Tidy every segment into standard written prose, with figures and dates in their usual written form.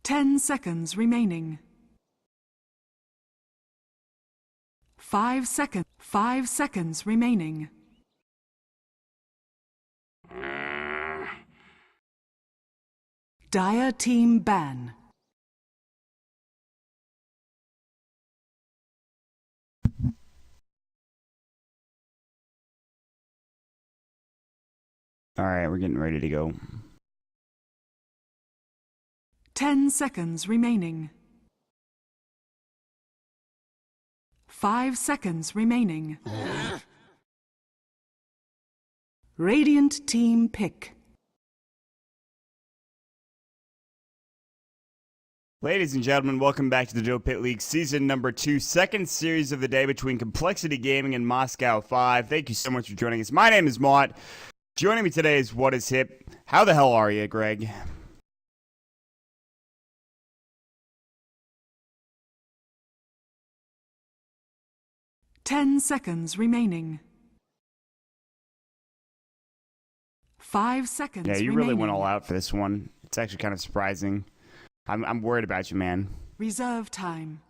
10 seconds remaining. 5 seconds remaining. Dire team ban. All right, we're getting ready to go. 10 seconds remaining. 5 seconds remaining. Radiant team pick. Ladies and gentlemen, welcome back to the Joe Pit League Season number 2, second series of the day between Complexity Gaming and Moscow 5. Thank you so much for joining us. My name is Mott. Joining me today is What Is Hip. How the hell are you, Greg? Ten seconds remaining. 5 seconds Yeah, you remaining. really went all out for this one. It's actually kind of surprising. I'm worried about you, man. Reserve time.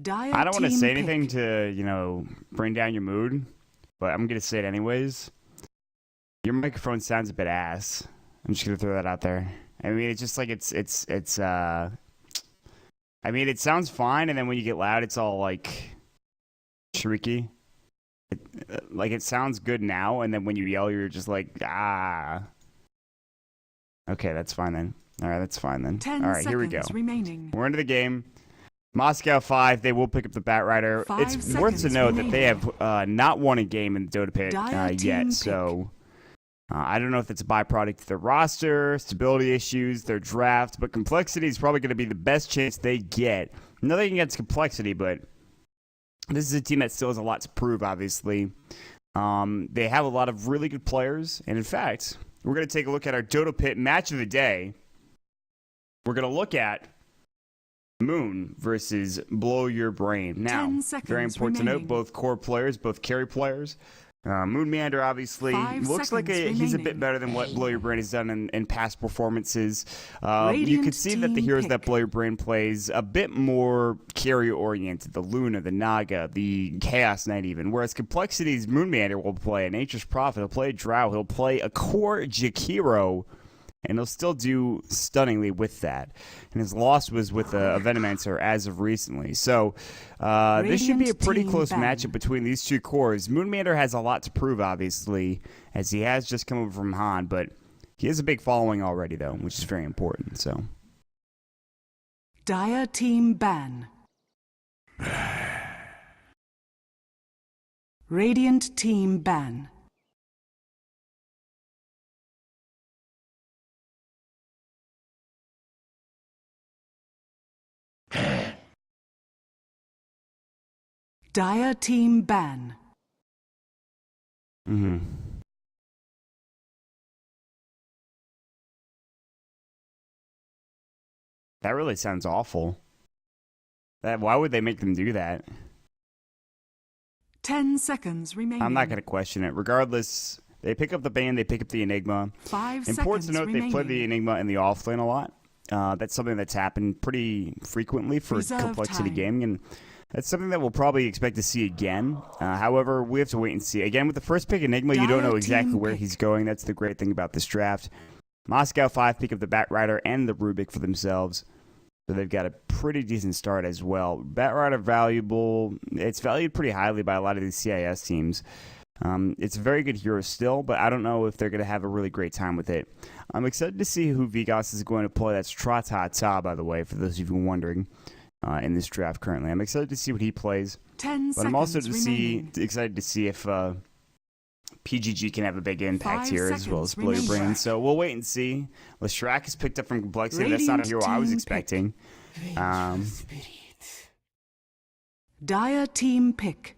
I don't want to say anything to, bring down your mood, but I'm going to say it anyways. Your microphone sounds a bit ass. I'm just going to throw that out there. I mean, it's just like I mean, it sounds fine, and then when you get loud, it's all, like, shrieky. It sounds good now, and then when you yell, you're just like, ah. Okay, that's fine then. All right, that's fine then. 10 all right, here we go. Remaining. We're into the game. Moscow 5, they will pick up the Bat Rider. It's worth to note that they have not won a game in the Dota Pit yet, so I don't know if it's a byproduct of their roster, stability issues, their draft, but Complexity is probably going to be the best chance they get. Nothing against Complexity, but this is a team that still has a lot to prove, obviously. They have a lot of really good players, and in fact, we're going to take a look at our Dota Pit match of the day. We're going to look at Moon versus Blow Your Brain. Now, very important to note, both core players, both carry players. Moon Meander obviously looks like he's a bit better than what Blow Your Brain has done in past performances. You could see that the heroes that Blow Your Brain plays a bit more carry-oriented. The Luna, the Naga, the Chaos Knight even. Whereas Complexity's Moon Meander will play a Nature's Prophet, he'll play a Drow, he'll play a core Jakiro, and he'll still do stunningly with that. And his loss was with a Venomancer as of recently. So this should be a pretty close matchup between these two cores. Moonmander has a lot to prove, obviously, as he has just come over from Han, but he has a big following already, though, which is very important. So, Dire team ban. Radiant team ban. Dire team ban. That really sounds awful. Why would they make them do that? 10 seconds remaining. I'm not going to question it. Regardless, they pick up the Bane, they pick up the Enigma. 5 Important seconds to note, remaining. they play the Enigma in the offlane a lot. That's something that's happened pretty frequently for Complexity Gaming, and that's something that we'll probably expect to see again. However, we have to wait and see. Again, with the first pick, Enigma, you don't know exactly where he's going. That's the great thing about this draft. Moscow 5 pick up the Bat Rider and the Rubik for themselves. So they've got a pretty decent start as well. Bat Rider valuable. It's valued pretty highly by a lot of these CIS teams. It's a very good hero still, but I don't know if they're going to have a really great time with it. I'm excited to see who Vigas is going to play. That's Tra-Ta-Ta, by the way, for those of you wondering, in this draft currently. I'm excited to see what he plays. 10 but I'm also remaining. excited to see if PGG can have a big impact 5 here as well as Blow Your Brain. So we'll wait and see. Leshrac is picked up from Complexity. That's not a hero I was expecting. Dire team pick.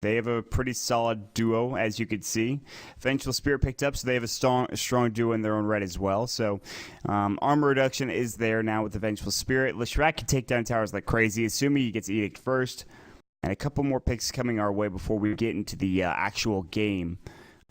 They have a pretty solid duo, as you could see. Vengeful Spirit picked up, so they have a strong duo in their own right as well. So armor reduction is there now with the Vengeful Spirit. Leshrac can take down towers like crazy, assuming he gets Edict first. And a couple more picks coming our way before we get into the actual game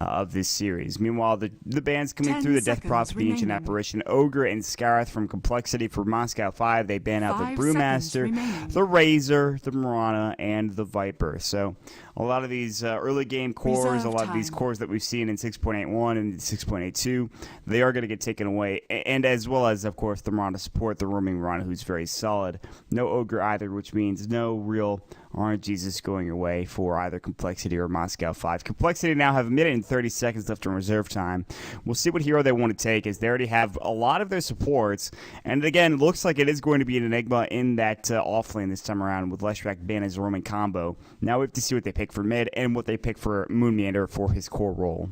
of this series. Meanwhile, the bands coming through: the Death Prophet, the Ancient Apparition, Ogre, and Scarith from Complexity. For Moscow 5, they ban out the Brewmaster, the Razor, the Mirana, and the Viper. So a lot of these early game cores, a lot of these cores that we've seen in 6.81 and 6.82, they are going to get taken away. And as well as, of course, the Mirana support, the roaming Mirana, who's very solid. No Ogre either, which means no real RNGs going your way for either Complexity or Moscow 5. Complexity now have a minute and 30 seconds left in reserve time. We'll see what hero they want to take, as they already have a lot of their supports. And again, looks like it is going to be an Enigma in that offlane this time around with Leshrac ban as a roaming combo. Now we have to see what they pick for mid and what they pick for Moon Meander for his core role.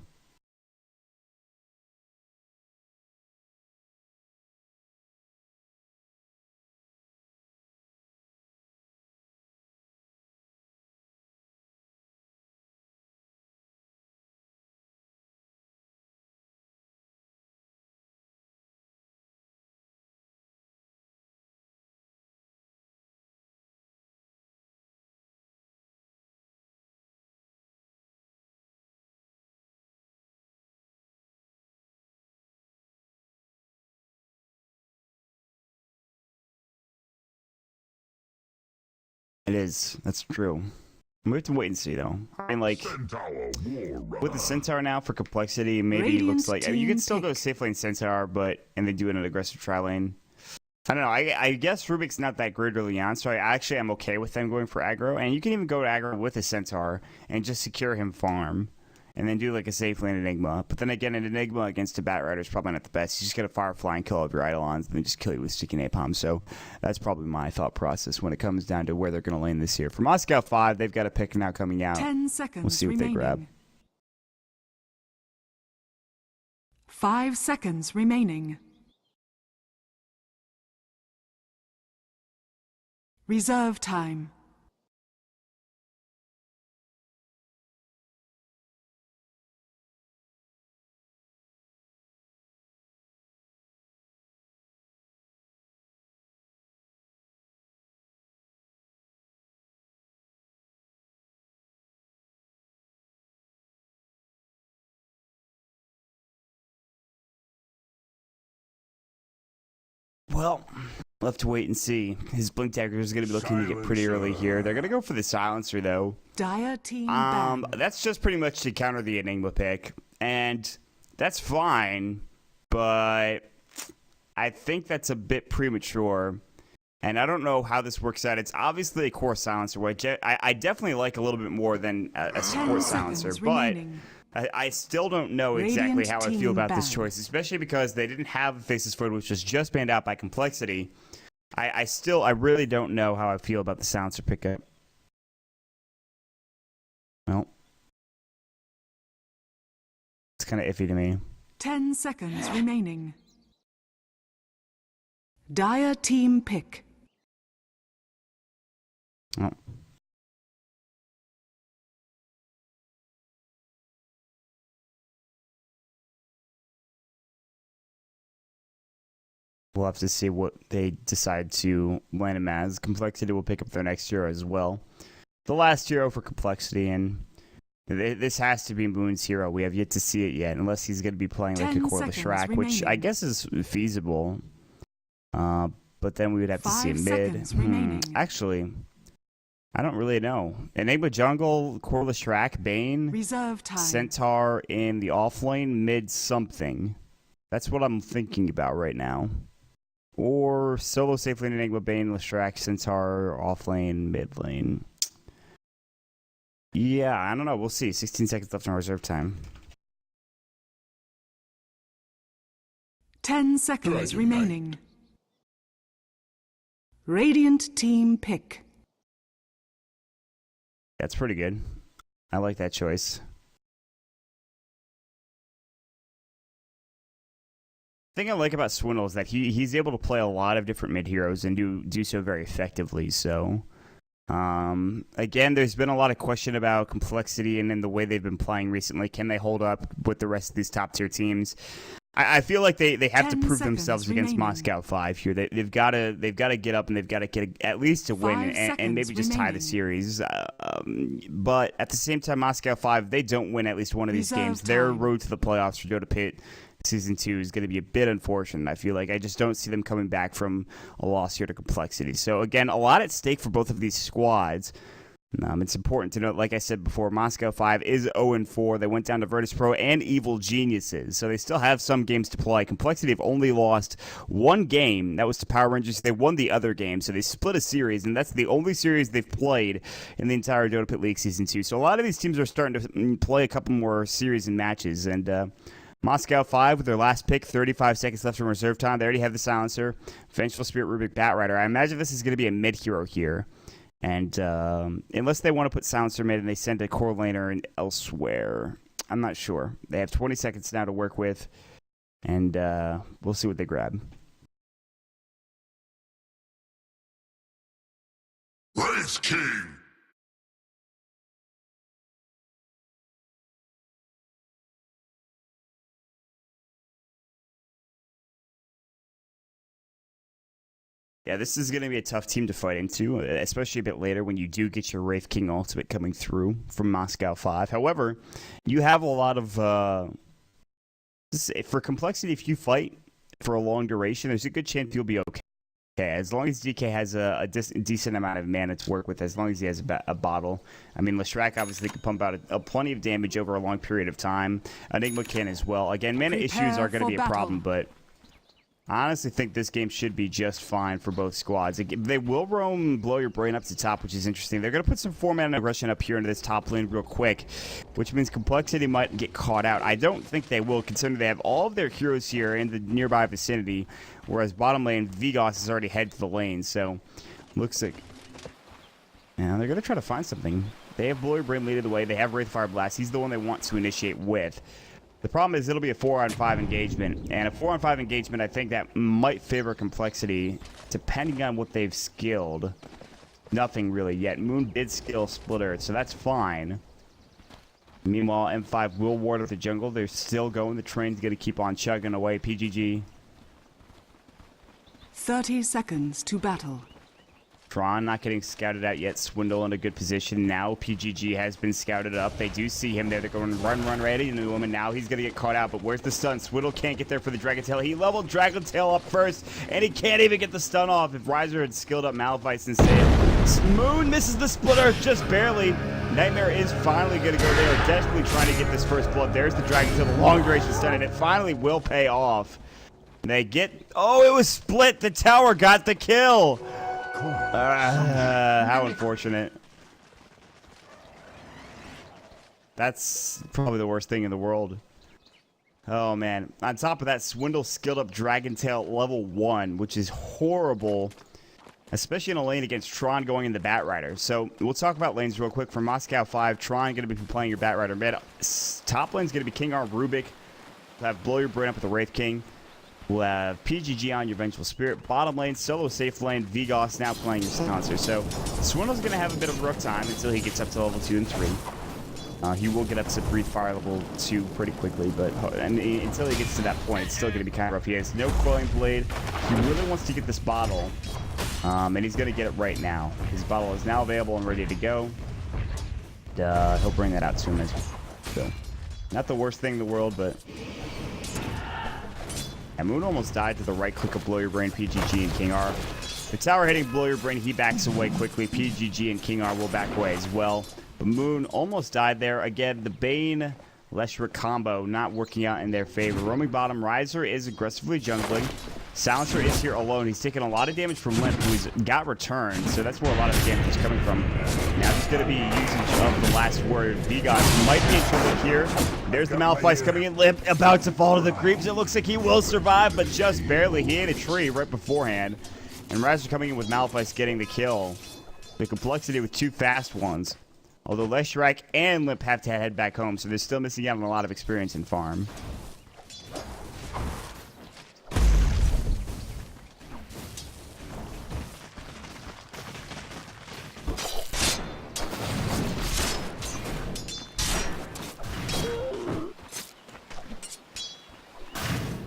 It is. That's true. We have to wait and see, though. I mean, like, with the Centaur now for Complexity, maybe it looks like... I mean, you can still go safe lane Centaur, and then do an aggressive tri-lane. I don't know. I guess Rubik's not that great early on, so I actually am okay with them going for aggro. And you can even go to aggro with a Centaur and just secure him farm. And then do like a safe lane Enigma. But then again, an Enigma against a Bat Rider is probably not the best. You just get a Firefly and kill all of your Eidolons, and then just kill you with Sticky Napalm. So that's probably my thought process when it comes down to where they're going to lane this year. For Moscow 5, they've got a pick now coming out. 10 seconds We'll see what they grab. 5 seconds remaining. Reserve time. Well, we'll have to wait and see. His Blink Dagger is going to be looking to get pretty early here. They're going to go for the Silencer, though. Dire team ban. That's just pretty much to counter the Enigma pick. And that's fine, but I think that's a bit premature. And I don't know how this works out. It's obviously a core Silencer, which I definitely like a little bit more than a support Silencer. But I still don't know exactly how I feel about this choice, especially because they didn't have Faceless Void, which was just banned out by Complexity. I really don't know how I feel about the Silencer pickup. Well, it's kind of iffy to me. 10 seconds remaining. Dire team pick. Oh. We'll have to see what they decide to land him as. Complexity will pick up their next hero as well. The last hero for Complexity, and this has to be Moon's hero. We have yet to see it yet, unless he's going to be playing like a core Leshrac, which I guess is feasible. But then we would have to see a mid. Actually, I don't really know. Enigma Jungle, core Leshrac, Bane, Reserve time. Centaur in the offlane, mid something. That's what I'm thinking about right now. Or solo safe lane Enigma, Bane, Leshrac, Centaur, offlane, mid lane. Yeah, I don't know. We'll see. 16 seconds left in reserve time. 10 seconds remaining. Radiant team pick. That's pretty good. I like that choice. The thing I like about Swindle is that he's able to play a lot of different mid heroes and do so very effectively. So Again, there's been a lot of question about complexity and in the way they've been playing recently. Can they hold up with the rest of these top tier teams? I feel like they have to prove themselves against Moscow 5 here. They've got to get up and they've got to get at least a win and maybe just tie the series. But at the same time, Moscow 5, they don't win at least one of these games. Their road to the playoffs for Dota Pit Season 2 is going to be a bit unfortunate. I feel like I just don't see them coming back from a loss here to complexity. So again, a lot at stake for both of these squads. It's important to note, like I said before, Moscow 5 is 0-4. They went down to Virtus Pro and Evil Geniuses, so they still have some games to play. Complexity have only lost one game. That was to Power Rangers. They won the other game, so they split a series, and that's the only series they've played in the entire Dota Pit League Season 2. So a lot of these teams are starting to play a couple more series and matches, and Moscow 5 with their last pick, 35 seconds left in reserve time. They already have the silencer. Vengeful Spirit, Rubik, Batrider. I imagine this is going to be a mid-hero here. And unless they want to put silencer mid and they send a core laner in elsewhere. I'm not sure. They have 20 seconds now to work with. And we'll see what they grab. Race King! Yeah, this is going to be a tough team to fight into, especially a bit later when you do get your Wraith King ultimate coming through from Moscow 5. However, you have a lot of... for complexity, if you fight for a long duration, there's a good chance you'll be okay. As long as DK has a decent amount of mana to work with, as long as he has a bottle. I mean, Leshrac obviously can pump out plenty of damage over a long period of time. Enigma can as well. Again, mana issues are going to be a problem, but... I honestly think this game should be just fine for both squads. They will roam Blow Your Brain up to top, which is interesting. They're going to put some 4-mana aggression up here into this top lane real quick, which means complexity might get caught out. I don't think they will, considering they have all of their heroes here in the nearby vicinity, whereas bottom lane, Vigos has already headed to the lane. So, looks like... Yeah, they're going to try to find something. They have Blow Your Brain leading the way. They have Wraithfire Blast. He's the one they want to initiate with. The problem is it'll be a 4-on-5 engagement, and a 4-on-5 engagement, I think that might favor complexity, depending on what they've skilled. Nothing really yet. Moon did skill Splitter, so that's fine. Meanwhile, M5 will ward up the jungle. They're still going. The train's going to keep on chugging away. PGG. 30 seconds to battle. Tron not getting scouted out yet. Swindle in a good position. Now PGG has been scouted up. They do see him there. They're going run ready into the woman. Now he's going to get caught out, but where's the stun? Swindle can't get there for the Dragon Tail. He leveled Dragon Tail up first, and he can't even get the stun off. If Riser had skilled up Malefice instead. Moon misses the splitter just barely. Nightmare is finally going to go there. Desperately trying to get this first blood. There's the Dragon Tail, the long duration stun, and it finally will pay off. They get... Oh, it was split. The tower got the kill. How unfortunate. That's probably the worst thing in the world. Oh, man. On top of that, Swindle skilled up Dragon Tail level 1, which is horrible, especially in a lane against Tron going in the Batrider. So we'll talk about lanes real quick. For Moscow 5, Tron going to be playing your Batrider mid. Top lane's going to be King R Rubik. We'll have Blow Your Brain up with the Wraith King. We'll have PGG on your Vengeful Spirit. Bottom lane, solo safe lane, Vigos now playing your Silencer. So Swindle's going to have a bit of a rough time until he gets up to level 2 and 3. He will get up to Breathe Fire level 2 pretty quickly, but until he gets to that point, it's still going to be kind of rough. He has no Quelling Blade. He really wants to get this bottle, and he's going to get it right now. His bottle is now available and ready to go. He'll bring that out to him as well. So, not the worst thing in the world, but... And Moon almost died to the right click of Blow Your Brain, PGG, and King R. The tower hitting Blow Your Brain, he backs away quickly. PGG and King R will back away as well. But Moon almost died there. Again, the Bane Leshrac combo not working out in their favor. Roaming bottom, Riser is aggressively jungling. Silencer is here alone. He's taking a lot of damage from Limp, who's got returned, so that's where a lot of the damage is coming from. Now he's going to be usage of the last word. Vigos might be in trouble here. There's the Malefice coming in. Limp about to fall to the creeps. It looks like he will survive, but just barely. He hit a tree right beforehand. And Riser coming in with Malefice getting the kill. The complexity with 2 fast ones. Although Leshrac and Limp have to head back home, so they're still missing out on a lot of experience in farm.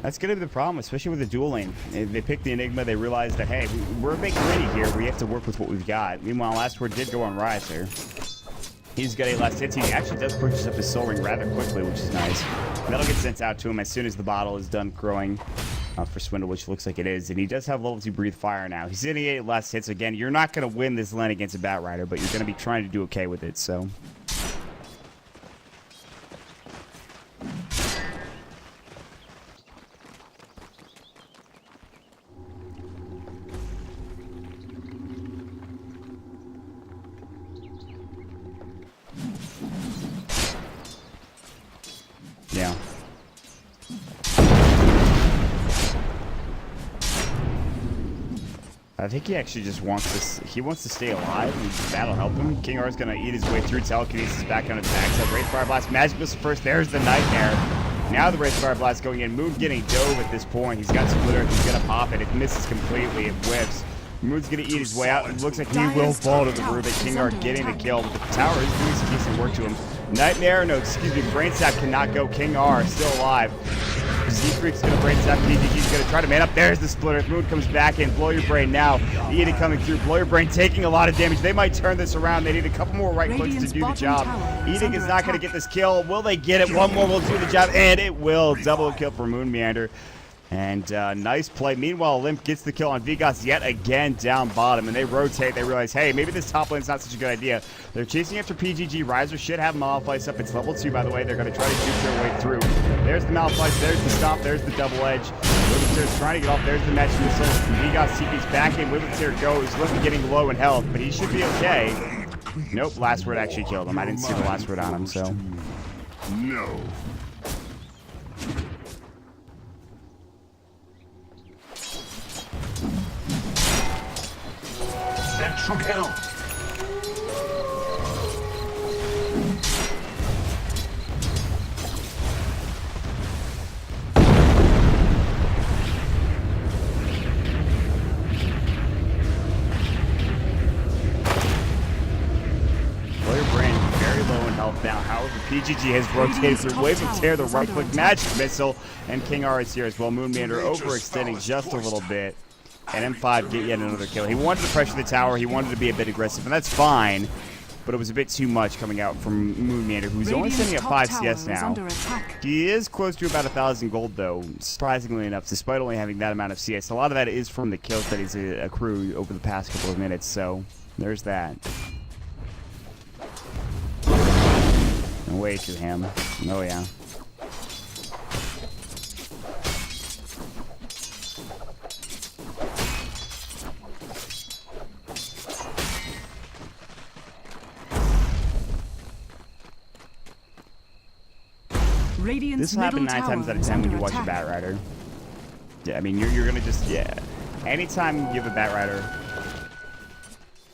That's going to be the problem, especially with the dual lane. They picked the Enigma. They realized that, hey, we're a bit gritty here. We have to work with what we've got. Meanwhile, last word did go on Riser. He's got 8 last hits. He actually does purchase up his soul ring rather quickly, which is nice. That'll get sent out to him as soon as the bottle is done growing for Swindle, which looks like it is. And he does have level 2 Breathe Fire now. He's getting 8 last hits. Again, you're not going to win this lane against a Bat Rider, but you're going to be trying to do okay with it, so... Yeah. I think he actually just wants to. He wants to stay alive, and that'll help him. King R's gonna eat his way through telekinesis back on his backside. Wraith Fire Blast, Magic Missile first. There's the Nightmare. Now the Wraith Fire Blast going in. Moon getting dove at this point. He's got Splitter. He's gonna pop it. It misses completely. It whips. Moon's gonna eat his way out. It looks like he will fall to the roof. King R getting the kill. But the tower is doing some decent work to him. Nightmare, no, excuse me, Brain Sap cannot go. King R still alive. Z-Freak's gonna Brain Sap. PGG's gonna try to man up. There's the Splitter. Moon comes back in. Blow your brain now. Edict coming through. Blow your brain taking a lot of damage. They might turn this around. They need a couple more right clicks to do the job. Edict is not gonna get this kill. Will they get it? One more will do the job, and it will. Double kill for Moon Meander. And nice play. Meanwhile, Limp gets the kill on Vigas yet again down bottom. And they rotate. They realize, hey, maybe this top lane's not such a good idea. They're chasing after PGG. Riser should have Malefice up. It's level 2, by the way. They're going to try to juke their way through. There's the Malefice. There's the stop. There's the double edge. Withertear's trying to get off. There's the Magic Missile. Vigas TP's back in. Withertear goes. Limp getting low in health, but he should be okay. Nope, last word actually killed him. I didn't see the last word on him, so. No. Central kill. Now, however, PGG has rotated through Wave of Tear, the right-click Magic Missile, and King R is here as well. Moon Meander overextending just a little bit, and M5 get yet another kill. He wanted to pressure the tower, he wanted to be a bit aggressive, and that's fine, but it was a bit too much coming out from Moon Meander, who's only sitting at 5 CS now. He is close to about 1,000 gold, though, surprisingly enough, despite only having that amount of CS. A lot of that is from the kills that he's accrued over the past couple of minutes, so there's that. Way to him. Oh, yeah. This will happen 9 times out of 10 when you watch a Bat Rider. Yeah, I mean, you're gonna just, yeah. Anytime you have a Bat Rider,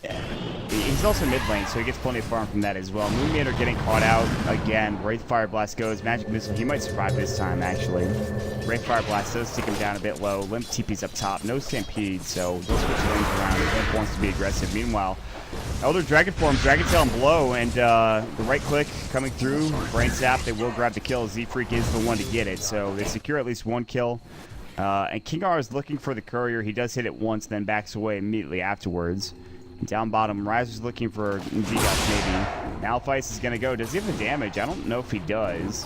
yeah. He's also mid lane, so he gets plenty of farm from that as well. Moon Meander getting caught out again. Wraith Fire Blast goes. Magic Missile, he might survive this time, actually. Wraith Fire Blast does take him down a bit low. Limp TP's up top. No Stampede, so they'll switch lanes around. Limp wants to be aggressive. Meanwhile, Elder Dragon Form, Dragon Tail and Blow, and the right click coming through. Brain Sap, they will grab the kill. Z-Freak is the one to get it, so they secure at least one kill. And King R is looking for the courier. He does hit it once, then backs away immediately afterwards. Down bottom, Riser's looking for Vigas maybe. Malefice is going to go. Does he have the damage? I don't know if he does.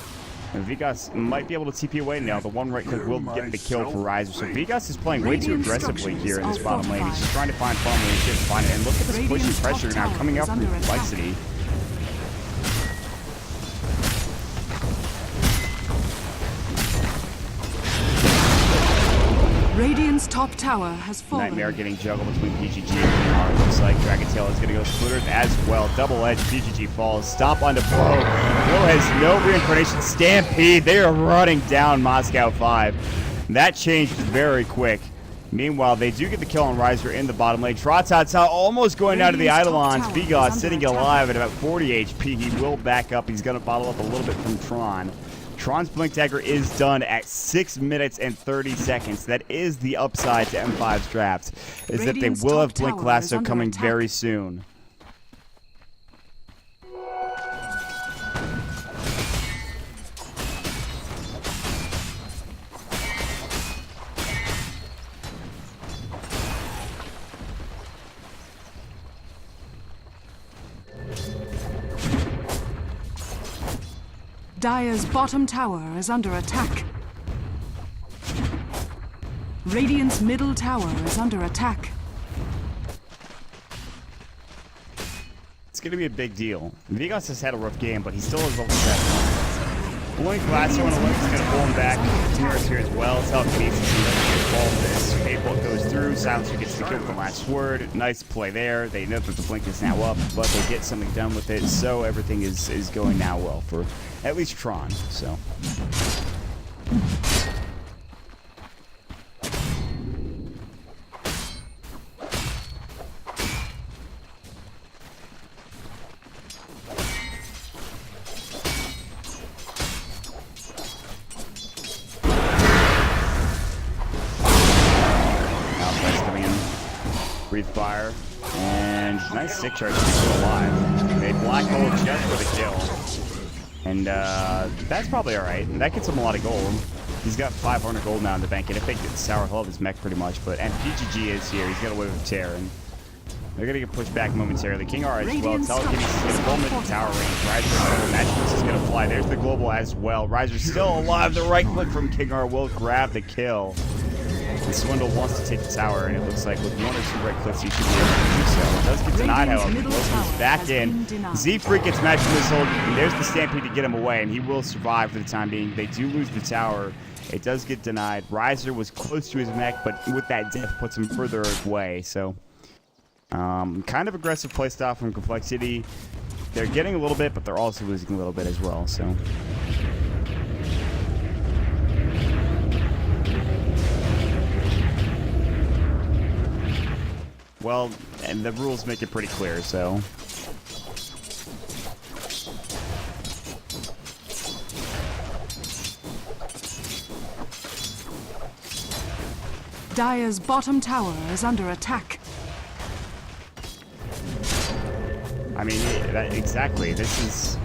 And Vigas might be able to TP away now. The one right click will get the kill for Riser. So Vigas is playing way too aggressively here in this bottom lane. He's just trying to find farm when he should find it. And look at this pushing pressure now coming out from Complexity. Radiant's top tower has fallen. Nightmare getting juggled between PGG and R. Looks like Dragon Tail is going to go Splitter as well. Double edge, PGG falls. Stop onto Blow. Blow has no reincarnation. Stampede. They are running down Moscow 5. That changed very quick. Meanwhile, they do get the kill on Riser in the bottom lane. Trotata almost going down to the Eidolons. Vigas sitting alive at about 40 HP. He will back up. He's going to bottle up a little bit from Tron. Tron's Blink Dagger is done at 6 minutes and 30 seconds. That is the upside to M5's draft, is that they will have Blink Lasso coming very soon. Dire's bottom tower is under attack. Radiant's middle tower is under attack. It's going to be a big deal. Vigos has had a rough game, but he still has level 7. Blink Lasso and Olympus is going to pull him back. Teamers here as well. Telekinesis and doesn't get involved in this. April goes through. Silencer gets the kill with the last word. Nice play there. They know that the blink is now up, but they get something done with it. So everything is going now well for at least Tron. So. Breathe fire, and nice 6 charge to still alive. They black hole just for the kill, and that's probably all right. That gets him a lot of gold. He's got 500 gold now in the bank, and I think it's sour he'll have his mech pretty much. But and PGG is here. He's got a wave of tear, and they're gonna get pushed back momentarily. King R as well. Telekinesis is gonna pull him into tower range. Riser Matchless is gonna fly. There's the global as well. Riser's still alive. The right click from King R will grab the kill. And Swindle wants to take the tower, and it looks like with 1 or 2 right clicks, he should be able to do so. It does get denied, however. Wilson's back in. Z-Freak gets matched missile, and there's the Stampede to get him away, and he will survive for the time being. They do lose the tower. It does get denied. Riser was close to his mech, but with that death puts him further away. So, kind of aggressive playstyle from Complexity. They're getting a little bit, but they're also losing a little bit as well. So. Well, and the rules make it pretty clear, so. Dire's bottom tower is under attack. I mean, exactly. This is.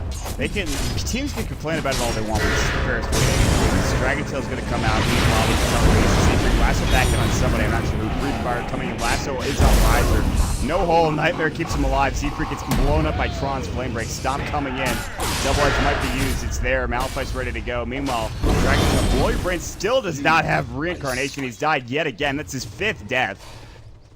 Teams can complain about it all they want, but this is the fairest way to do this. Dragon Tail's going to come out. Meanwhile, with some Lasso back in on somebody. I'm not sure who. Breathe fire coming in. Lasso is on Riser. No hole. Nightmare keeps him alive. Seafreak gets blown up by Tron's Flame Break. Stomp coming in. Double Edge might be used. It's there. Malphite's ready to go. Meanwhile, Dragon Tail. Bloody Brain still does not have reincarnation. He's died yet again. That's his 5th death.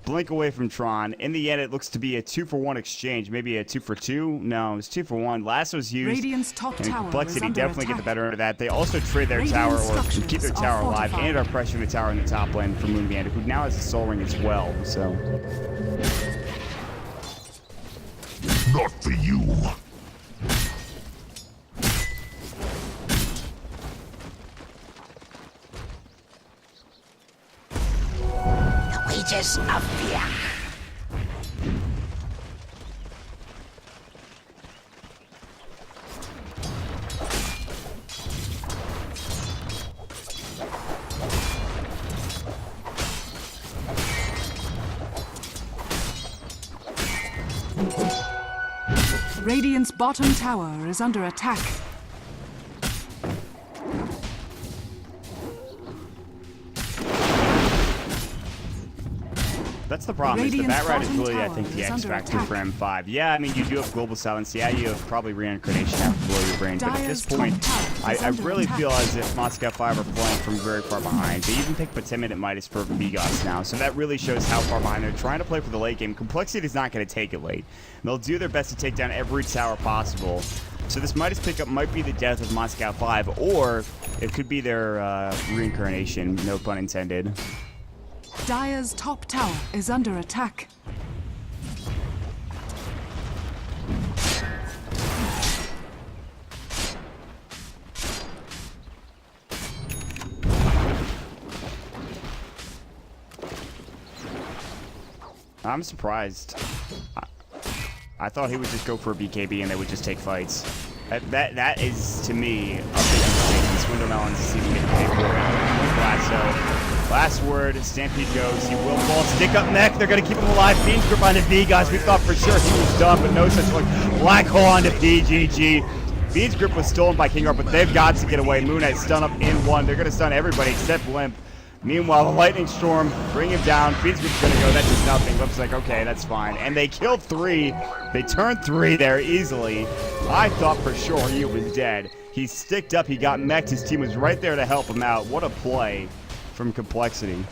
Blink away from Tron. In the end, it looks to be a 2-for-1 exchange. Maybe a 2-for-2? No, it's 2-for-1. Lasso's used. Radiant's top and tower Complexity is definitely attack. get the better end of that. They also trade their tower or keep their tower alive and are pressuring the tower in the top lane for Moonband, who now has a soul ring as well. So. Not for you. Wages of fear. Radiant's bottom tower is under attack. That's the problem. Is the Batright is really, I think, the X factor for M5. Yeah, I mean, you do have global silence. Yeah, you have probably reincarnation after blow your brain. But at this point, I really feel as if Moscow 5 are playing from very far behind. They even pick up a 10-minute Midas for Vigos now, so that really shows how far behind they're trying to play for the late game. Complexity is not going to take it late. They'll do their best to take down every tower possible. So this Midas pickup might be the death of Moscow 5, or it could be their reincarnation, no pun intended. Dire's top tower is under attack. I'm surprised. I thought he would just go for a BKB and they would just take fights. That is, to me, a big mistake. Swindle Melons is even getting paid for it. Last word, Stampede goes. He will fall. Stick up neck. They're going to keep him alive. Fiend's grip onto V, guys. We thought for sure he was done, but no such luck. Black hole onto PGG. Fiend's grip was stolen by King R, but they've got to get away. Moon Knight stun up in 1. They're going to stun everybody except Limp. Meanwhile, the lightning storm, bring him down. Fiends Group's gonna go. That does nothing. Looks like, okay, that's fine. And they killed 3. They turned 3 there easily. I thought for sure he was dead. He sticked up. He got mech'd. His team was right there to help him out. What a play from Complexity.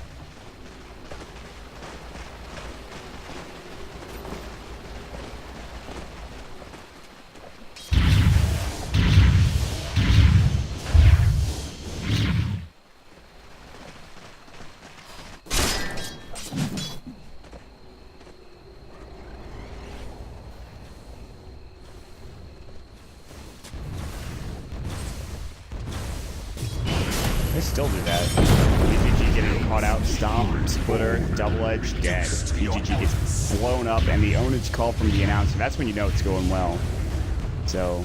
They still do that. PGG getting caught out, stomp, splitter, double edge, dead. PGG gets blown up, and the ownage call from the announcer. That's when you know it's going well. So.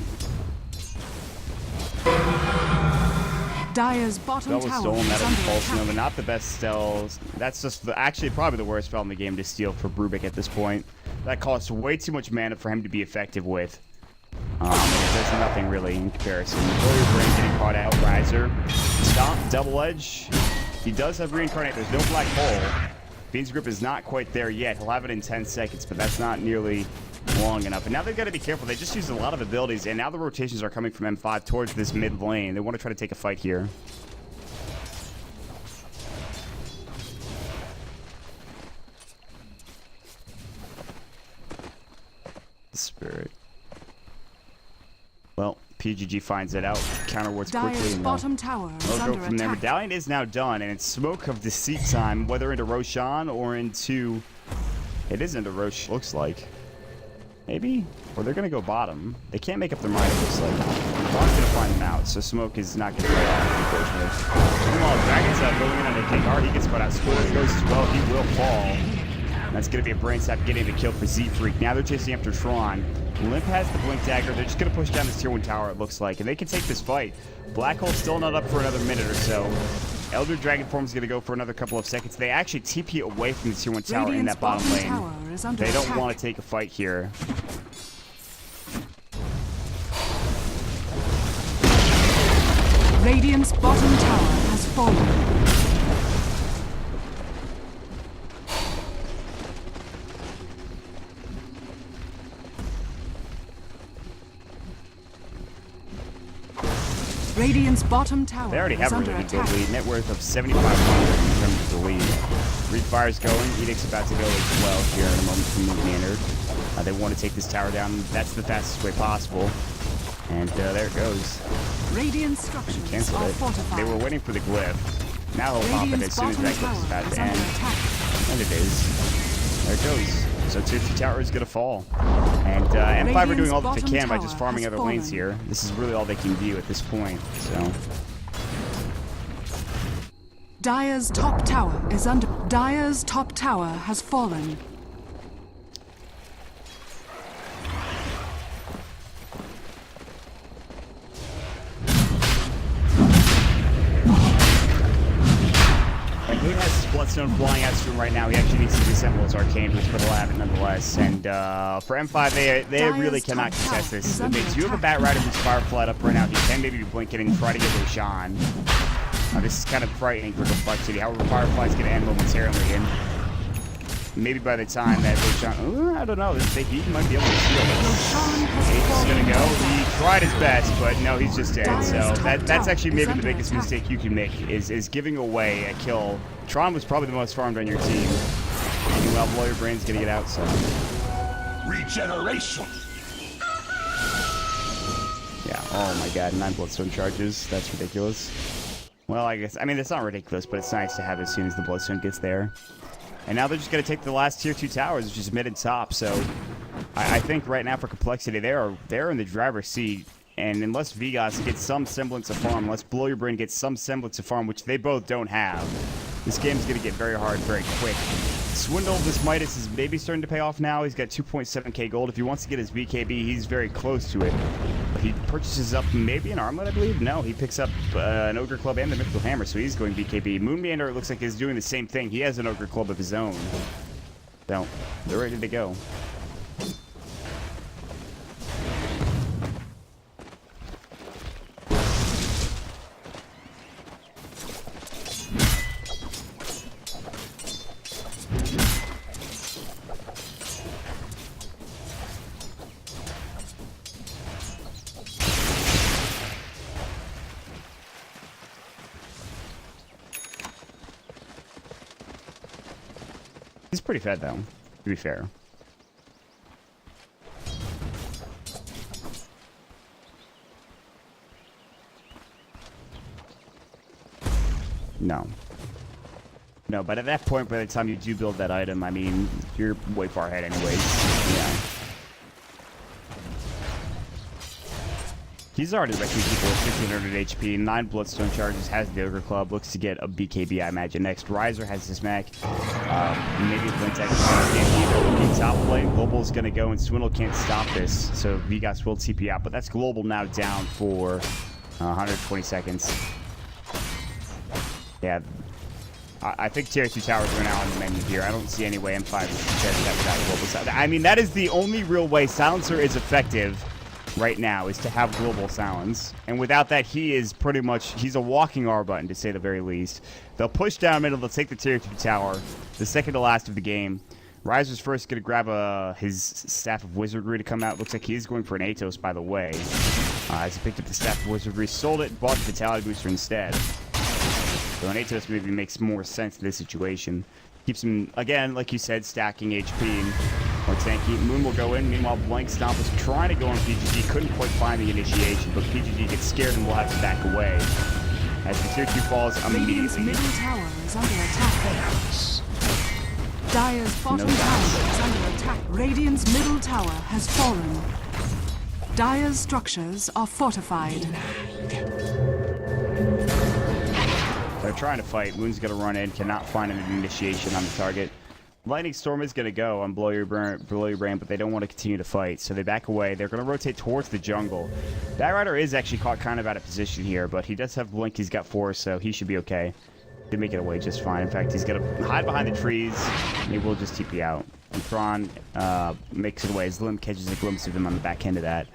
Dire's bottom Spell was tower stolen, that is is under Pulse attack. Nova. Not the best spells. That's just actually probably the worst spell in the game to steal for Brubik at this point. That costs way too much mana for him to be effective with. There's nothing really in comparison. Warrior Brain getting caught out. Riser. Stomp, double edge. He does have Reincarnate. There's no black hole. Fiend's Grip is not quite there yet. He'll have it in 10 seconds, but that's not nearly long enough. And now they've got to be careful. They just used a lot of abilities, and now the rotations are coming from M5 towards this mid lane. They want to try to take a fight here. Spirit. Well, PGG finds it out. Counterwards quickly. Dire's And bottom tower is they'll go under from there. attack. Medallion is now done, and it's Smoke of Deceit time, whether into Roshan or into... It is into Rosh, looks like. Maybe? Or they're going to go bottom. They can't make up their mind, it looks like. Ron's going to find them out, so Smoke is not going to play off, unfortunately. Meanwhile, Dragon's going in on a King Art. He gets caught out. Splitter goes as well. He will fall. That's going to be a brain sap getting the kill for Z-Freak. Now they're chasing after Tron. Limp has the Blink Dagger. They're just going to push down this tier 1 tower, it looks like. And they can take this fight. Black Hole's still not up for another minute or so. Elder Dragon Form's going to go for another couple of seconds. They actually TP away from the tier 1 tower in that bottom lane. They don't want to take a fight here. Radiant's bottom tower has fallen. Radiant's bottom tower They already is have a under really good attack. lead. Net worth of 7,500 in terms of the lead. Refire's going. Edict's about to go as well here in a moment from Moon Manor. They want to take this tower down. That's the fastest way possible. And there it goes. Radiant structures Cancel are it. fortified. They were waiting for the glyph. Now he'll pop it as soon as that glyph is about to end. And it is. There it goes. So tier 2 tower is going to fall. And M5 are doing all that they can by just farming other lanes here. This is really all they can do at this point. So Dire's top tower is under. Dire's top tower has fallen. Moon has Bloodstone flying out to him right now. He actually needs to disassemble his Arcane Boots, but he'll have it nonetheless. And for M5, they really cannot contest this. They do have a Bat Rider who's Fireflied up right now. He can maybe blink it and try to get Roshan. This is kind of frightening for Complexity. However, Firefly's going to end momentarily, and maybe by the time that Roshan... I don't know. He might be able to steal this. He's going to go. He tried his best, but no, he's just dead. So that's actually maybe the biggest mistake you can make, is giving away a kill. Tron was probably the most farmed on your team. Meanwhile, Blow Your Brain's going to get out, so... Regeneration. Yeah, oh my god, 9 Bloodstone charges. That's ridiculous. Well, I guess... I mean, it's not ridiculous, but it's nice to have as soon as the Bloodstone gets there. And now they're just going to take the last tier 2 towers, which is mid and top. So I think right now for Complexity, they're in the driver's seat. And unless Vegas gets some semblance of farm, unless Blow Your Brain gets some semblance of farm, which they both don't have, this game's going to get very hard very quick. Swindle, this Midas is maybe starting to pay off now. He's got 2.7k gold. If he wants to get his BKB, he's very close to it. But he purchases up maybe an armlet, I believe. No, he picks up an Ogre Club and the Mythical Hammer, so he's going BKB. Moon Meander, it looks like, is doing the same thing. He has an Ogre Club of his own. So, they're ready to go. pretty fed, though, to be fair. No. No, but at that point, by the time you do build that item, I mean, you're way far ahead anyways. Yeah. He's already wrecking people with 1500 HP, 9 Bloodstone charges, has the Ogre Club, looks to get a BKB, I imagine, next. Riser has his Mac. Maybe Blintech can't either. In top lane, Global's going to go, and Swindle can't stop this, so Vigas will TP out, but that's Global now down for 120 seconds. Yeah. I think tier 2 towers are now on the menu here. I don't see any way M5 says that without Global Silence. I mean, that is the only real way Silencer is effective right now, is to have Global Silence. And without that, he is pretty much, he's a walking R button, to say the very least. They'll push down middle, they'll take the tier 2 tower, the second to last of the game. Riser's first going to grab his Staff of Wizardry to come out. Looks like he's going for an Atos, by the way. As he picked up the Staff of Wizardry, sold it, bought the Vitality Booster instead. So an Atos maybe makes more sense in this situation. Keeps him, again, like you said, stacking HP or tanky. Moon will go in. Meanwhile, Blank Stomp was trying to go on PGG. Couldn't quite find the initiation, but PGG gets scared and will have to back away. As the tier 2 falls Radiant's immediately. middle tower is under attack. Dire's bottom tower is under attack. Radiant's middle tower has fallen. Dire's structures are fortified. They're trying to fight. Moon's going to run in, cannot find an initiation on the target. Lightning Storm is going to go on Blow Your Brain, but they don't want to continue to fight, so they back away. They're going to rotate towards the jungle. Batrider is actually caught kind of out of position here, but he does have Blink. He's got 4, so he should be okay. They make it away just fine. In fact, he's going to hide behind the trees, and he will just TP out. And Thrawn makes it away. His limb catches a glimpse of him on the back end of that.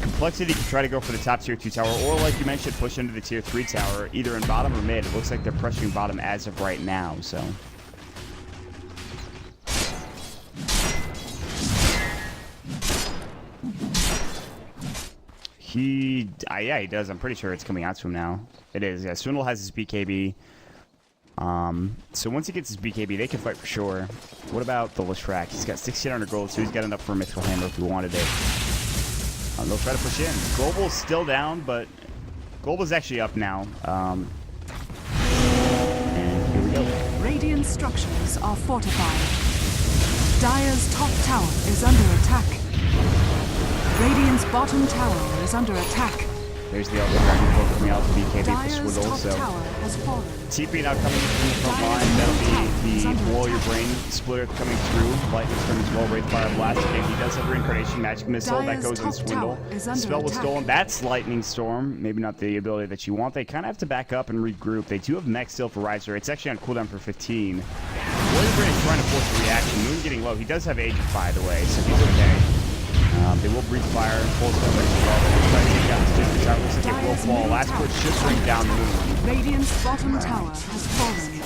Complexity can try to go for the top tier 2 tower, or like you mentioned, push into the tier 3 tower, either in bottom or mid. It looks like they're pressuring bottom as of right now, so. Yeah, he does. I'm pretty sure it's coming out to him now. It is, yeah. Swindle has his BKB. So once he gets his BKB, they can fight for sure. What about the Leshrac? He's got 1600 gold, so he's got enough for a mythical hammer if he wanted it. They'll try to push in. Global's still down, but Global's actually up now. And here we go. Radiant structures are fortified. Dire's top tower is under attack. Radiant's bottom tower is under attack. There's the Elder Dragon Bolt coming out the BKB for Dire's Swindle, top so tower has fallen. TP now coming from the front line. That'll be the Blow Your Brain splitter coming through. Lightning Storm as well. Wraithfire Blast again. He does have Reincarnation Magic Missile. That goes on Swindle. Spell was stolen. That's Lightning Storm. Maybe not the ability that you want. They kind of have to back up and regroup. They do have Mech still for Riser. It's actually on cooldown for 15. Blow Your Brain is trying to force a reaction. Moon getting low. He does have Agent, by the way, so he's okay. They will breathe fire and full stone as well. They're trying to take down the tower. Looks like it will fall. Last push should bring down the Moon. Radiant's bottom tower has fallen.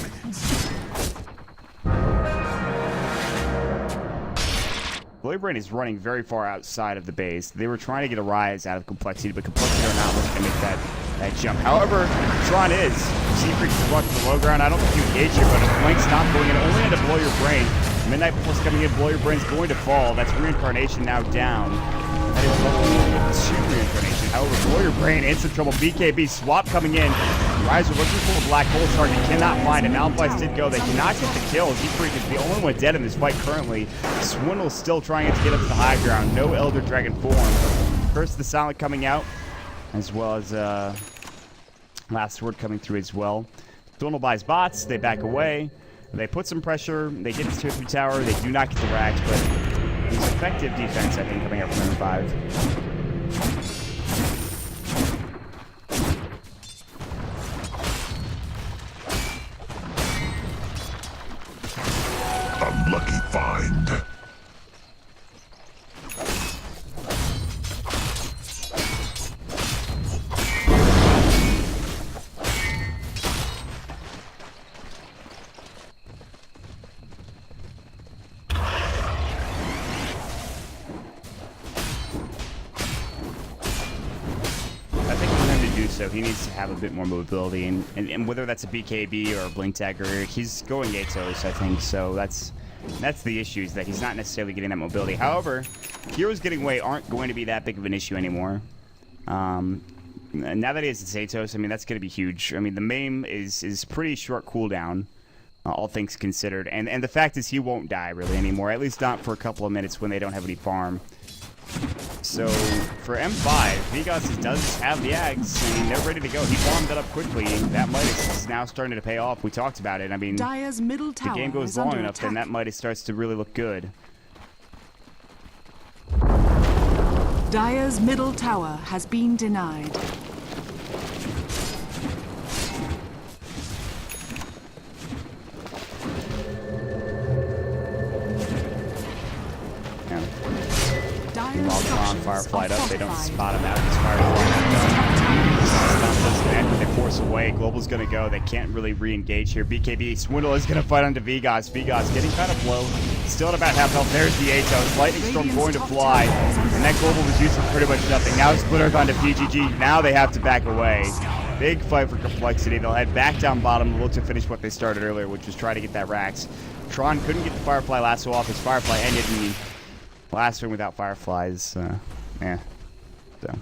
Blow Your Brain is running very far outside of the base. They were trying to get a rise out of Complexity, but Complexity are not looking to make that jump. However, Tron is. Secret is brought to the low ground. I don't think you engage here, but a Blank's not going in. Only into Blow Your Brain. Midnight Pulse coming in. Blow Your Brain's going to fall. That's Reincarnation now down. That is level 2 Reincarnation. However, Blow Your Brain in some trouble. BKB swap coming in. Riser looking for a black hole target. Cannot find it. Malphite did go. They cannot get the kills. He is the only one dead in this fight currently. Swindle's still trying to get up to the high ground. No Elder Dragon form. First the Silent coming out, as well as Last Word coming through as well. Swindle buys bots. They back away. They put some pressure. They get this tier 3 tower. They do not get the racks, but it's effective defense, I think, coming up from number 5. Unlucky find. so he needs to have a bit more mobility. And whether that's a BKB or a Blink Dagger, he's going Atos, I think. So that's the issue, is that he's not necessarily getting that mobility. However, heroes getting away aren't going to be that big of an issue anymore. Now that he has his Atos, I mean, that's going to be huge. I mean, the MAME is pretty short cooldown, all things considered. And the fact is he won't die really anymore, at least not for a couple of minutes when they don't have any farm. So for M5, Vigos does have the Ags. I mean, they're ready to go. He farmed that up quickly. That Midas is now starting to pay off. We talked about it. I mean, Dire's middle tower the game goes long enough, then that Midas starts to really look good. Dire's middle tower has been denied. While Fireflied up, they don't spot him out. He's Fireflied. They force away. Global's gonna go. They can't really re-engage here. BKB Swindle is gonna fight onto Vigos. Vigos getting kind of low. Still at about half health. There's the Atos. Lightning Storm going to fly. And that Global was used for pretty much nothing. Now Splitter's onto PGG. Now they have to back away. Big fight for Complexity. They'll head back down bottom and look to finish what they started earlier, which was try to get that Rax. Tron couldn't get the Firefly lasso off. His Firefly ended in the last ring without Fireflies. Yeah. So.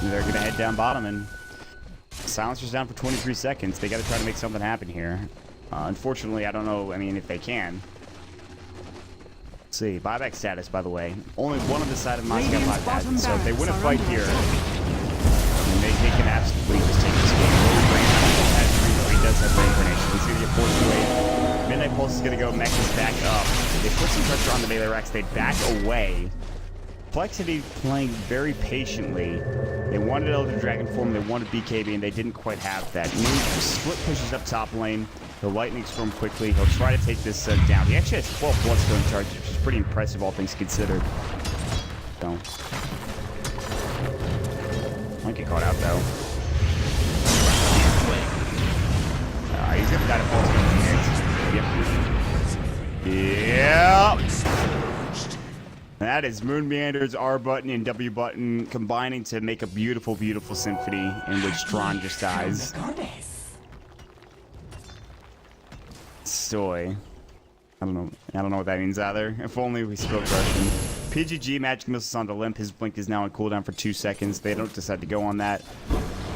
They're going to head down bottom, and Silencer's down for 23 seconds. They got to try to make something happen here. Unfortunately, I don't know, I mean, if they can. Let's see, buyback status, by the way. Only one on the side of Moscow 5000, so if they win a fight here, they can absolutely just take this game. He does have reincarnation. He's going to get forced away. Midnight Pulse is going to go. Mech is back up. They put some pressure on the melee racks. They back away. Complexity playing very patiently. They wanted Elder Dragon form, they wanted BKB, and they didn't quite have that. Moon split pushes up top lane. The Lightning Storm quickly. He'll try to take this down. He actually has 12 Bloodstone charges, which is pretty impressive, all things considered. So. Might get caught out, though. He's going to die to Pulse. Yep. That is Moon Meander's R button and W button combining to make a beautiful, beautiful symphony in which Tron just dies. Soy. I don't know what that means either. If only we spoke Russian. PGG Magic Missiles on the limp. His blink is now on cooldown for 2 seconds. They don't decide to go on that.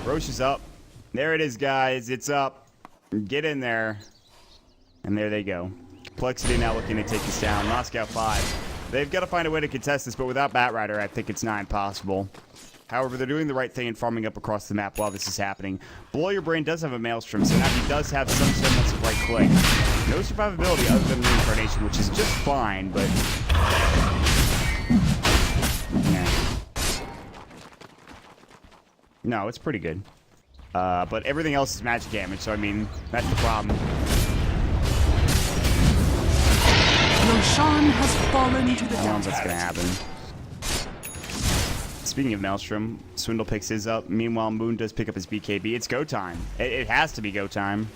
Roche is up. There it is, guys. It's up. Get in there. And there they go. Complexity now looking to take this down. Moscow 5. They've got to find a way to contest this, but without Batrider, I think it's not impossible. However, they're doing the right thing and farming up across the map while this is happening. Below Your Brain does have a Maelstrom, so now he does have some semblance of right click. No survivability other than reincarnation, which is just fine, but... yeah. No, it's pretty good. But everything else is magic damage, so I mean, that's the problem. Roshan has fallen to the I don't know if that's gonna happen. Speaking of Maelstrom, Swindle picks his up. Meanwhile, Moon does pick up his BKB. It's go time. It has to be go time.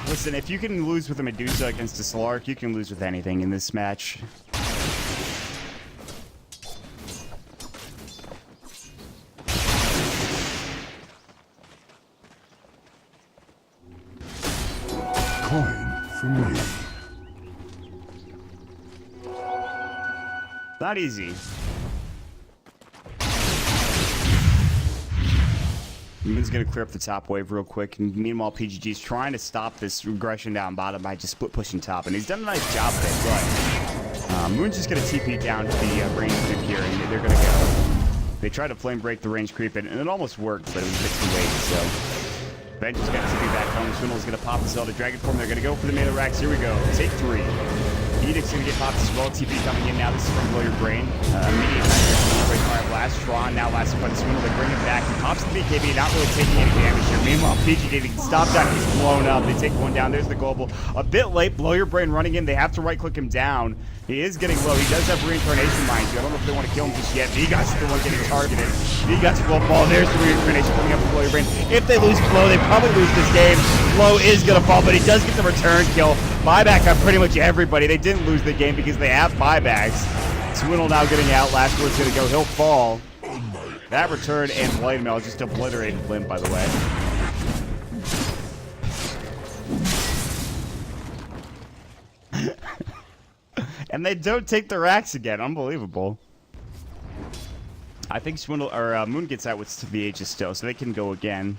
Listen, if you can lose with a Medusa against a Solark, you can lose with anything in this match. For me. Not easy. Moon's gonna clear up the top wave real quick, and meanwhile PGG's trying to stop this regression down bottom by just split pushing top, and he's done a nice job of it, but Moon's just gonna TP down to the range creep here, and they're gonna go. They tried to flame break the range creep, and it almost worked, but it was a bit too late, so... Bench is going to TP back home. Swindle's going to pop the Zelda Dragon form. They're going to go for the melee racks. Here we go. Take 3. Edict's going to get popped as well. TP coming in now. This is from Blow Your Brain. Immediate Fire Blast. last Tron, now last by the Swindle. They bring it back. He pops the BKB, not really taking any damage here. Meanwhile, PG getting stopped out. He's blown up. They take one down. There's the global. A bit late. Blow Your Brain running in. They have to right-click him down. He is getting low. He does have reincarnation, mind you. I don't know if they want to kill him just yet. Vigos is the one getting targeted. Vigos will fall. There's the reincarnation coming up from Blow Your Brain. If they lose Blow, they probably lose this game. Blow is going to fall, but he does get the return kill. Buyback on pretty much everybody. They didn't lose the game because they have buybacks. Swindle now getting out. Last word's going to go. He'll fall. That return and Blade Mail just obliterated Limp, by the way. And they don't take the racks again. Unbelievable. I think Swindle or Moon gets out with VHs still, so they can go again.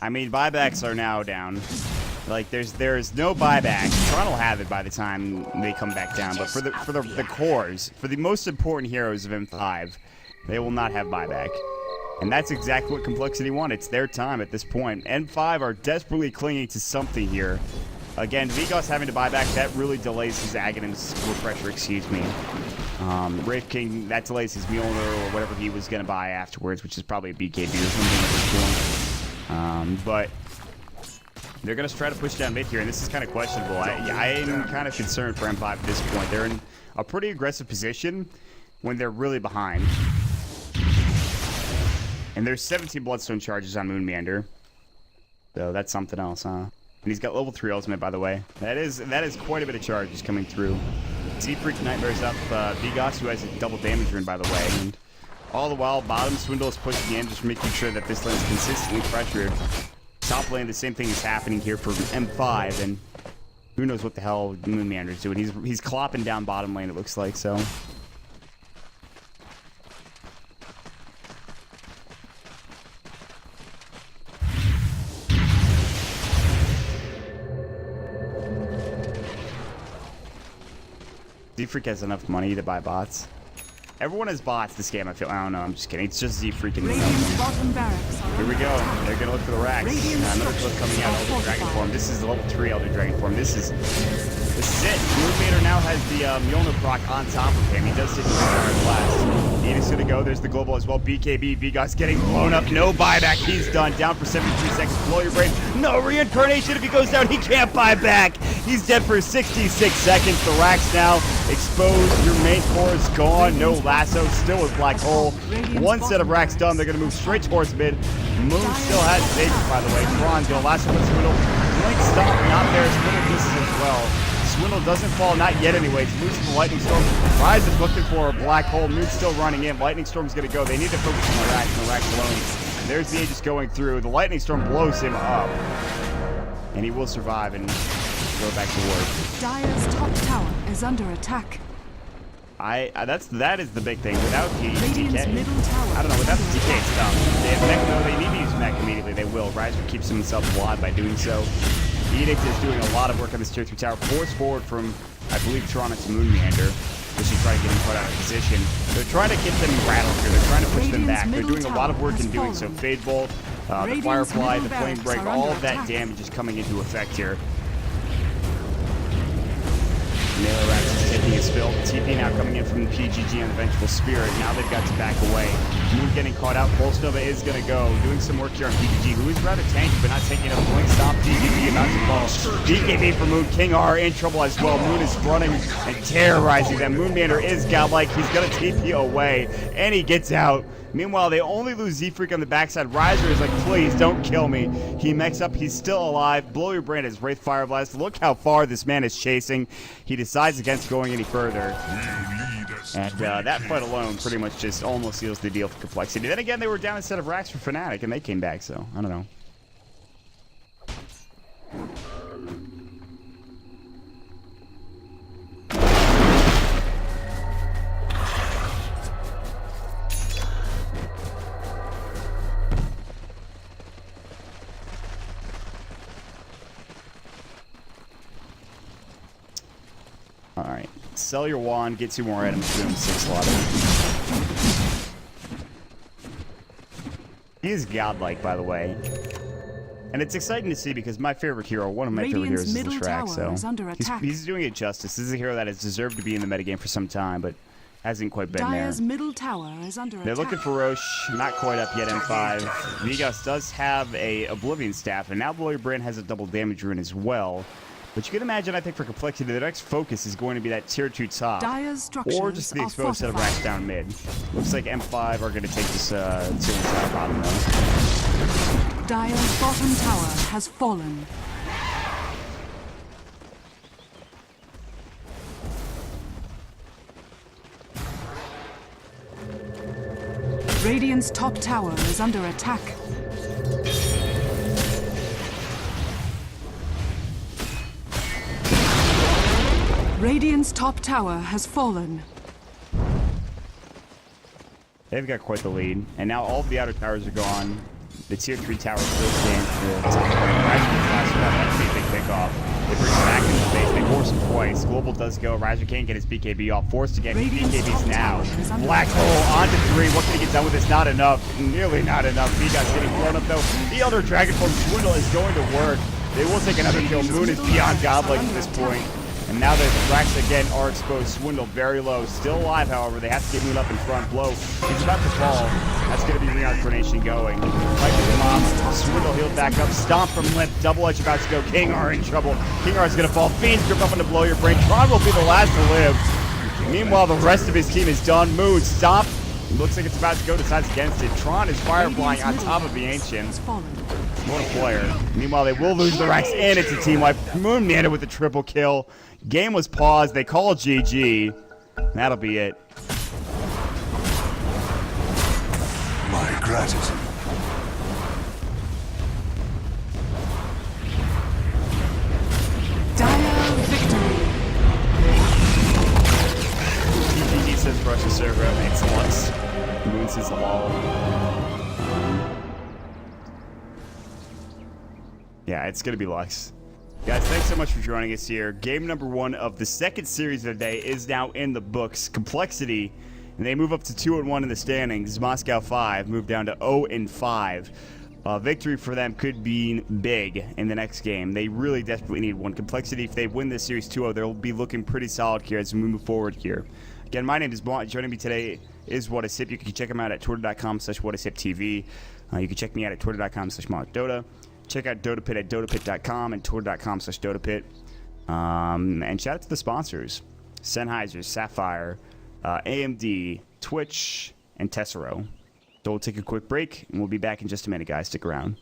I mean, buybacks are now down. Like there's no buyback. Tron will have it by the time they come back down. But for the cores, for the most important heroes of M5, they will not have buyback. And that's exactly what Complexity want. It's their time at this point. M5 are desperately clinging to something here. Again, Vigos having to buy back, that really delays his Aghanim's refresher, excuse me. Wraith King, that delays his Mjolnir or whatever he was going to buy afterwards, which is probably a BKB or something at this point. But they're going to try to push down mid here, and this is kind of questionable. I'm kind of concerned for M5 at this point. They're in a pretty aggressive position when they're really behind. And there's 17 Bloodstone charges on Moon Meander. So that's something else, huh? And he's got level 3 ultimate, by the way. That is quite a bit of charges coming through. Z-Freak Nightmare's up. Vigos, who has a double damage rune, by the way. And all the while, bottom Swindle is pushing in, just making sure that this lane is consistently pressured. Top lane, the same thing is happening here for M5, and who knows what the hell Moon Meander's doing. He's clopping down bottom lane, it looks like, so. Z-Freak has enough money to buy bots. Everyone has bots this game, I feel. I don't know, I'm just kidding. It's just Z-Freak and here we go. They're gonna look for the racks. Another clip coming out, Elder Dragon form. This is the level 3 Elder Dragon form. This is it. Moon Meander now has the Mjolnir proc on top of him. He does take the blast. Edith's gonna go. There's the global as well. BKB. Vigos getting blown up. No buyback. He's done. Down for 73 seconds. Blow Your Brain. No reincarnation. If he goes down, he can't buy back. He's dead for 66 seconds. The racks now exposed. Your main core is gone. No lasso. Still with Black Hole. One set of racks done. They're gonna move straight towards mid. Moon still has Sage, by the way. Tron's gonna lasso with Swindle. Blink stop not there. Swindle misses as well. Swindle doesn't fall, not yet anyways. Loses the Lightning Storm. Rise is looking for a Black Hole. Moon's still running in. Lightning Storm's gonna go. They need to focus on the racks and the racks alone. There's the Aegis going through. The Lightning Storm blows him up. And he will survive and go back to work. Dire's top tower is under attack. That is the big thing. Without the Radiant's DK, middle tower I don't know, without the DK stuff, they have mech, though, they need to use mech immediately. They will. Riser keeps himself alive by doing so. Edict is doing a lot of work on this tier 3 tower. Force forward from, I believe, Toronto to Moon Meander. They should try to get him put out of position. They're trying to get them rattled here. They're trying to push them back. They're doing a lot of work in doing so. Fade Bolt, the Firefly, the Flame Break, all of that damage is coming into effect here. Melee Rax is taking his fill. TP now coming in from the PGG and the Vengeful Spirit. Now they've got to back away. Moon getting caught out. Pulse Nova is going to go. Doing some work here on PGG, who is rather tanky, but not taking enough blink. Stop PGG about to fall. BKB for Moon. King R in trouble as well. Moon is running and terrorizing them. Moon Meander is godlike. He's going to TP away, and he gets out. Meanwhile, they only lose Z-Freak on the backside. Riser is like, please, don't kill me. He mechs up. He's still alive. Blow Your Brain as Wraith Fire Blast. Look how far this man is chasing. He decides against going any further. And that fight alone pretty much just almost seals the deal for Complexity. Then again, they were down a set of racks for Fnatic, and they came back, so I don't know. Alright, sell your wand, get 2 more items, boom, 6 slaughter. He is godlike, by the way. And it's exciting to see because my favorite hero, one of my favorite heroes, is Leshrac. So he's doing it justice. This is a hero that has deserved to be in the metagame for some time, but hasn't quite been Dire's there. middle tower is under They're looking for Roche, not quite up yet, M5. Vigas does have a Oblivion Staff, and now Blow Your Brand has a double damage rune as well. But you can imagine, I think, for complexity, the next focus is going to be that tier 2 top. Dire's structures or just the exposed set of racks down mid. Looks like M5 are going to take this ceiling side bottom though. Dire's bottom tower has fallen. Radiant's top tower is under attack. Radiant's top tower has fallen. They've got quite the lead, and now all of the outer towers are gone. The tier 3 tower still stands for the top point. That's a big pickoff. They bring him back into space. They force him twice. Global does go. Riser can't get his BKB off. Forced to get his BKBs now. Black hole onto 3. What can he get done with this? Not enough. Nearly not enough. Vigas getting blown up though. The Elder Dragon Form Swindle is going to work. They will take another kill. Moon is beyond godlike at this point. And now the racks again are exposed. Swindle very low. Still alive, however. They have to get Moon up in front. Blow. He's about to fall. That's going to be reincarnation going. Fight with the mom. Swindle healed back up. Stomp from Limp. Double edge about to go. King R in trouble. King R is going to fall. Fiends grip up into Blow Your Brain. Tron will be the last to live. Meanwhile, the rest of his team is done. Moon. Stomp. Looks like it's about to go to sides against it. Tron is fireflying on top of the Ancient. What a player. Meanwhile, they will lose the racks, and it's a team wipe. Moon Nana with a triple kill. Game was paused. They call GG. That'll be it. My gratitude. Dire victory. GG says rush the server up. It's Lux. Moon says lol. Yeah, it's going to be Lux. Guys, thanks so much for joining us here. Game number 1 of the second series of the day is now in the books. Complexity, and they move up to 2-1 in the standings. Moscow 5 move down to 0-5. Victory for them could be big in the next game. They really desperately need one. Complexity, if they win this series 2-0, they'll be looking pretty solid here as we move forward here. Again, my name is Blunt. Joining me today is WhatIsHip. You can check him out at twitter.com/WhatIsHipTV. You can check me out at twitter.com/MontDota. Check out DotaPit at dotapit.com and twitter.com/DotaPit. And shout out to the sponsors: Sennheiser, Sapphire, AMD, Twitch, and Tessero. So we'll take a quick break, and we'll be back in just a minute, guys. Stick around.